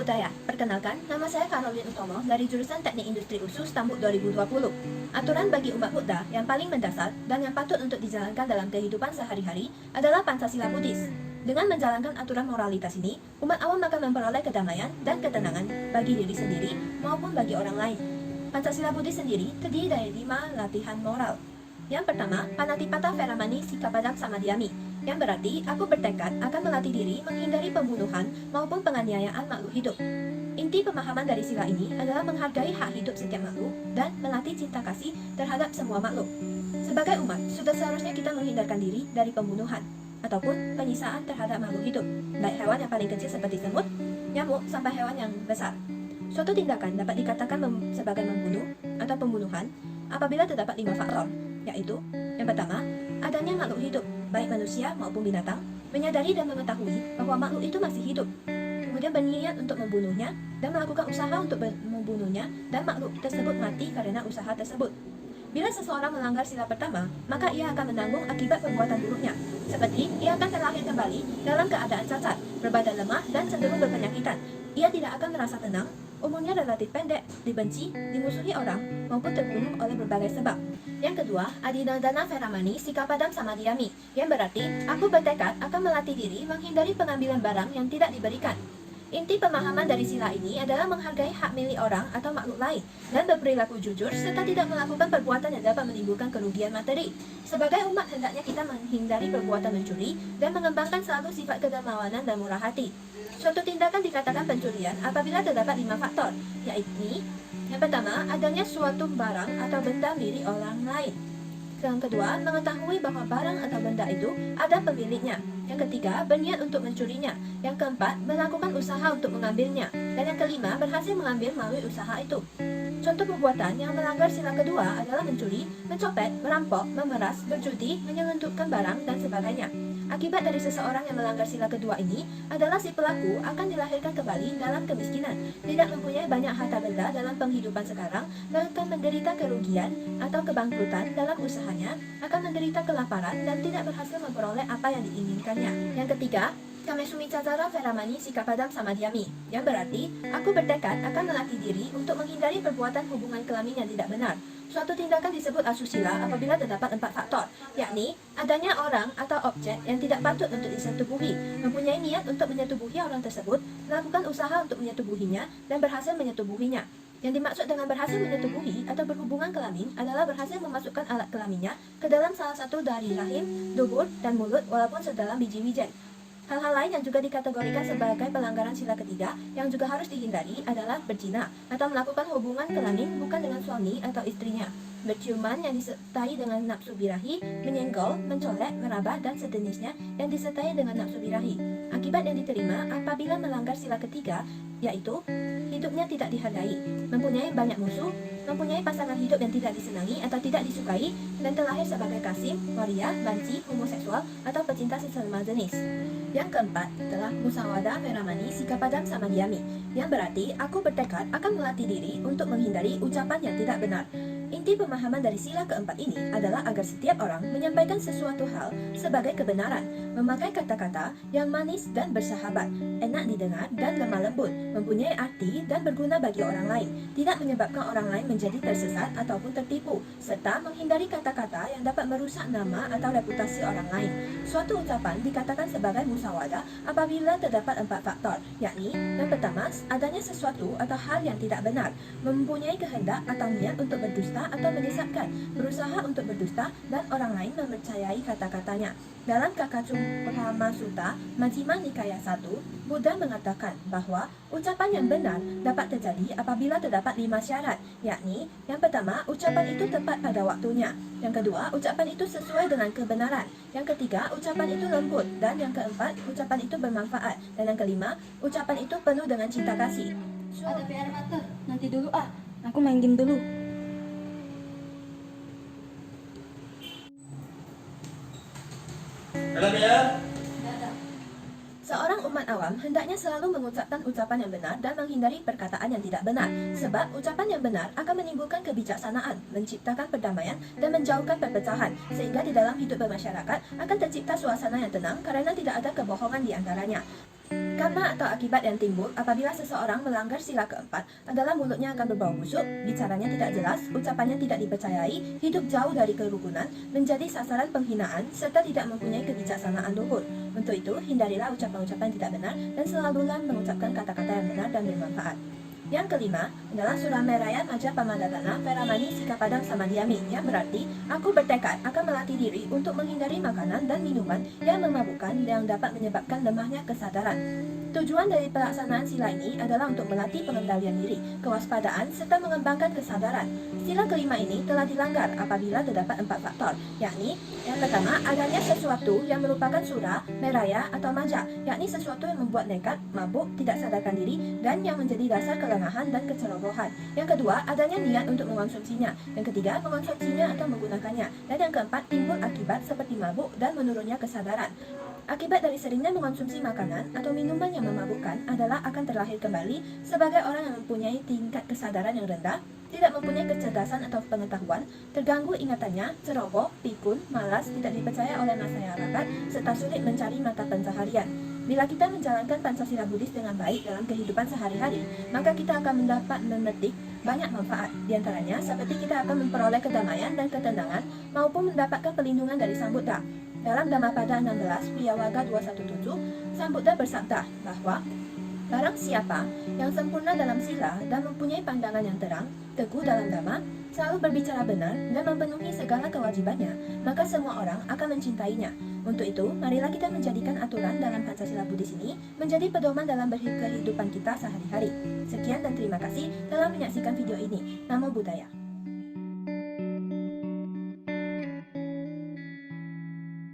budaya. Perkenalkan, nama saya Caroline Utomo dari jurusan Teknik Industri Usus Tambuk 2020. Aturan bagi umat Buddha yang paling mendasar dan yang patut untuk dijalankan dalam kehidupan sehari-hari adalah Pancasila Buddhis. Dengan menjalankan aturan moralitas ini, umat awam akan memperoleh kedamaian dan ketenangan bagi diri sendiri maupun bagi orang lain. Pancasila Buddhis sendiri terdiri dari 5 latihan moral. Yang pertama, Panatipata Veramani Sikapadam Samadhyami, yang berarti aku bertekad akan melatih diri menghindari pembunuhan maupun penganiayaan makhluk hidup. Inti pemahaman dari sila ini adalah menghargai hak hidup setiap makhluk dan melatih cinta kasih terhadap semua makhluk. Sebagai umat, sudah seharusnya kita menghindarkan diri dari pembunuhan ataupun penyiksaan terhadap makhluk hidup, baik hewan yang paling kecil seperti semut, nyamuk, sampai hewan yang besar. Suatu tindakan dapat dikatakan sebagai membunuh atau pembunuhan apabila terdapat 5 faktor, yaitu yang pertama, adanya makhluk hidup, baik manusia maupun binatang, menyadari dan mengetahui bahwa makhluk itu masih hidup, kemudian berniat untuk membunuhnya dan melakukan usaha untuk membunuhnya, dan makhluk tersebut mati karena usaha tersebut. Bila seseorang melanggar sila pertama, maka ia akan menanggung akibat perbuatan buruknya, seperti ia akan terlahir kembali dalam keadaan cacat, berbadan lemah, dan cenderung berpenyakitan. Ia tidak akan merasa tenang, umurnya relatif pendek, dibenci, dimusuhi orang, maupun terbunuh oleh berbagai sebab. Yang kedua, Adinodana Veramani Sikapadam Samadhyami, yang berarti aku bertekad akan melatih diri menghindari pengambilan barang yang tidak diberikan. Inti pemahaman dari sila ini adalah menghargai hak milik orang atau makhluk lain dan berperilaku jujur serta tidak melakukan perbuatan yang dapat menimbulkan kerugian materi. Sebagai umat, hendaknya kita menghindari perbuatan mencuri dan mengembangkan selalu sifat kedermawanan dan murah hati. Suatu tindakan dikatakan pencurian apabila terdapat 5 faktor, yaitu yang pertama, adanya suatu barang atau benda milik orang lain. Yang kedua, mengetahui bahwa barang atau benda itu ada pemiliknya. Yang ketiga, berniat untuk mencurinya. Yang keempat, melakukan usaha untuk mengambilnya. Dan yang kelima, berhasil mengambil melalui usaha itu. Contoh perbuatan yang melanggar sila kedua adalah mencuri, mencopet, merampok, memeras, berjudi, menyelundupkan barang, dan sebagainya. Akibat dari seseorang yang melanggar sila kedua ini adalah si pelaku akan dilahirkan kembali dalam kemiskinan, tidak mempunyai banyak harta benda dalam penghidupan sekarang, dan akan menderita kerugian atau kebangkrutan dalam usahanya, akan menderita kelaparan, dan tidak berhasil memperoleh apa yang diinginkannya. Yang ketiga, Kamesumi Cazara Veramani Sikapadam Samadhyami, yang berarti aku bertekad akan melatih diri untuk menghindari perbuatan hubungan kelamin yang tidak benar. Suatu tindakan disebut asusila apabila terdapat 4 faktor, yakni adanya orang atau objek yang tidak patut untuk disetubuhi, mempunyai niat untuk menyetubuhi orang tersebut, melakukan usaha untuk menyetubuhinya, dan berhasil menyetubuhinya. Yang dimaksud dengan berhasil menyetubuhi atau berhubungan kelamin adalah berhasil memasukkan alat kelaminnya ke dalam salah satu dari rahim, dubur, dan mulut walaupun sedalam biji wijen. Hal-hal lain yang juga dikategorikan sebagai pelanggaran sila ketiga yang juga harus dihindari adalah berzina atau melakukan hubungan kelamin bukan dengan suami atau istrinya, berciuman yang disertai dengan nafsu birahi, menyenggol, mencolek, meraba, dan sejenisnya yang disertai dengan nafsu birahi. Akibat yang diterima apabila melanggar sila ketiga yaitu hidupnya tidak dihargai, mempunyai banyak musuh, mempunyai pasangan hidup yang tidak disenangi atau tidak disukai, dan terlahir sebagai kasim, waria, banci, homoseksual, atau pecinta sesama jenis. Yang keempat adalah Musawada Veramani Sikapadam Samadhyami, yang berarti aku bertekad akan melatih diri untuk menghindari ucapan yang tidak benar. Inti pemahaman dari sila keempat ini adalah agar setiap orang menyampaikan sesuatu hal sebagai kebenaran, memakai kata-kata yang manis dan bersahabat, enak didengar dan lemah lembut, mempunyai arti dan berguna bagi orang lain, tidak menyebabkan orang lain menjadi tersesat ataupun tertipu, serta menghindari kata-kata yang dapat merusak nama atau reputasi orang lain. Suatu ucapan dikatakan sebagai musawada apabila terdapat 4 faktor, yakni yang pertama, adanya sesuatu atau hal yang tidak benar, mempunyai kehendak atau niat untuk berdusta atau menyesatkan, berusaha untuk berdusta, dan orang lain mempercayai kata-katanya. Dalam Kakacumbrahma Sutta, Majjhima Nikaya 1, Buddha mengatakan bahwa ucapan yang benar dapat terjadi apabila terdapat 5 syarat, yakni yang pertama, ucapan itu tepat pada waktunya. Yang kedua, ucapan itu sesuai dengan kebenaran. Yang ketiga, ucapan itu lembut. Dan yang keempat, ucapan itu bermanfaat. Dan yang kelima, ucapan itu penuh dengan cinta kasih. Ada PR mata, nanti dulu aku main game dulu. Seorang umat awam hendaknya selalu mengucapkan ucapan yang benar dan menghindari perkataan yang tidak benar, sebab ucapan yang benar akan menimbulkan kebijaksanaan, menciptakan perdamaian, dan menjauhkan perpecahan, sehingga di dalam hidup bermasyarakat akan tercipta suasana yang tenang karena tidak ada kebohongan di antaranya. Karma atau akibat yang timbul apabila seseorang melanggar sila keempat adalah mulutnya akan berbau busuk, bicaranya tidak jelas, ucapannya tidak dipercayai, hidup jauh dari kerukunan, menjadi sasaran penghinaan, serta tidak mempunyai kebijaksanaan luhur. Untuk itu, hindarilah ucapan-ucapan tidak benar dan selalulah mengucapkan kata-kata yang benar dan bermanfaat. Yang kelima adalah Surameraya Maja Pamadadana Veramani Sikapadam Samadhyami, yang berarti aku bertekad akan melatih diri untuk menghindari makanan dan minuman yang memabukkan yang dapat menyebabkan lemahnya kesadaran. Tujuan dari pelaksanaan sila ini adalah untuk melatih pengendalian diri, kewaspadaan, serta mengembangkan kesadaran. Sila kelima ini telah dilanggar apabila terdapat 4 faktor, yakni yang pertama, adanya sesuatu yang merupakan sura, meraya, atau maja, yakni sesuatu yang membuat nekat, mabuk, tidak sadarkan diri, dan yang menjadi dasar kelemahan dan kecerobohan. Yang kedua, adanya niat untuk mengonsumsinya. Yang ketiga, mengonsumsinya atau menggunakannya. Dan yang keempat, timbul akibat seperti mabuk dan menurunnya kesadaran. Akibat dari seringnya mengonsumsi makanan atau minuman yang memabukkan adalah akan terlahir kembali sebagai orang yang mempunyai tingkat kesadaran yang rendah, tidak mempunyai kecerdasan atau pengetahuan, terganggu ingatannya, ceroboh, pikun, malas, tidak dipercaya oleh masyarakat, serta sulit mencari mata pencaharian. Bila kita menjalankan Pancasila Buddhis dengan baik dalam kehidupan sehari-hari, maka kita akan mendapat memetik banyak manfaat. Di antaranya, seperti kita akan memperoleh kedamaian dan ketenangan, maupun mendapatkan perlindungan dari Sang Buddha. Dalam Dhammapada 16, Piyawaga 217, Sang Buddha bersabda bahwa barang siapa yang sempurna dalam sila dan mempunyai pandangan yang terang, teguh dalam dhamma, selalu berbicara benar dan memenuhi segala kewajibannya, maka semua orang akan mencintainya. Untuk itu, marilah kita menjadikan aturan dalam Pancasila Buddhis ini menjadi pedoman dalam kehidupan kita sehari-hari. Sekian dan terima kasih telah menyaksikan video ini. Namo Buddhaya.